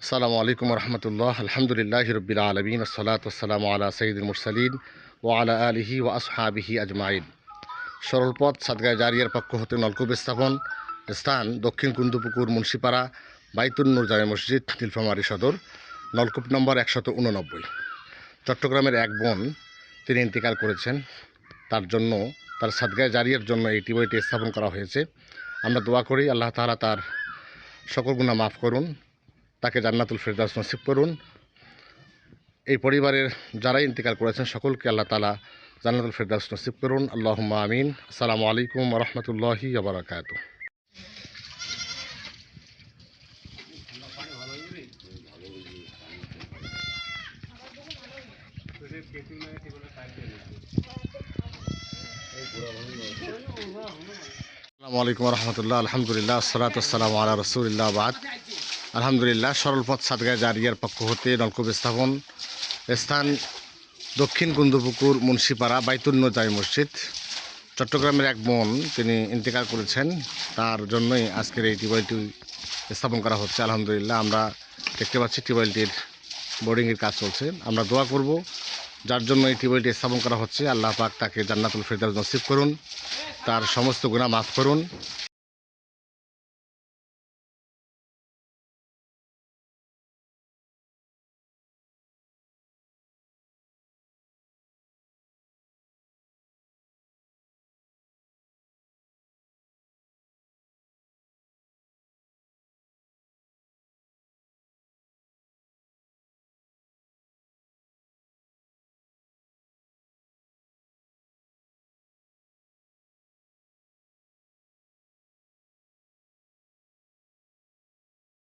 আসসালামু আলাইকুম রহমতুল্লাহ। আলহামদুলিল্লাহ রব্বিল আলমিন, আসসালাতু ওয়াসসালামু আলা সাইয়্যিদিল মুরসালিন ওয়া আলা আলিহি ওয়া আসহাবিহি আজমাইন। সরলপথ সাদগায়ে জারিয়ার পক্ষ হতে নলকূপ স্থাপন, স্থান দক্ষিণ কুন্দুপুকুর, মুন্সিপাড়া, বাইতুন নূর জামে মসজিদ, নীলফামারী সদর। নলকূপ নম্বর 189। চট্টগ্রামের এক বোন, তিনি ইন্তেকাল করেছেন। তার জন্য, তার সাদগায়ে জারিয়ার জন্য এই টিউবওয়েলটি স্থাপন করা হয়েছে। আমরা দোয়া করি আল্লাহ তাআলা তার সকল গুনাহ মাফ করুন, তাকে জান্নাতুল ফেরদাউস নসিব করুন। এই পরিবারের যারাই ইন্তেকাল করেছেন সকলকে আল্লাহ তাআলা জান্নাতুল ফেরদাউস নসিব করুন। আল্লাহুম্মা আমিন। আসসালামু আলাইকুম ওয়া রাহমাতুল্লাহি ওয়া বারাকাতুহু। আসসালামু আলাইকুম ওয়া রাহমাতুল্লাহ। আলহামদুলিল্লাহ, আসসালাতু ওয়াসসালামু আলা রাসূলিল্লাহ, বাদ। আলহামদুলিল্লাহ, সরলপথ সাদগায়ে জারিয়ার পক্ষ হতে নলকূপ স্থাপন, স্থান দক্ষিণ কুন্দুপুকুর, মুন্সিপাড়া, বাইতুন নূর জামে মসজিদ। চট্টগ্রামের এক বোন, তিনি ইন্তেকাল করেছেন। তার জন্যই আজকের এই টিউবওয়েলটি স্থাপন করা হচ্ছে। আলহামদুলিল্লাহ, আমরা দেখতে পাচ্ছি টিউবওয়েলটির বোর্ডিংয়ের কাজ চলছে। আমরা দোয়া করব যার জন্য এই টিউবওয়েলটি স্থাপন করা হচ্ছে, আল্লাহ পাক তাকে জান্নাতুল ফেরদাউস নসিব করুন, তার সমস্ত গুনাহ মাফ করুন।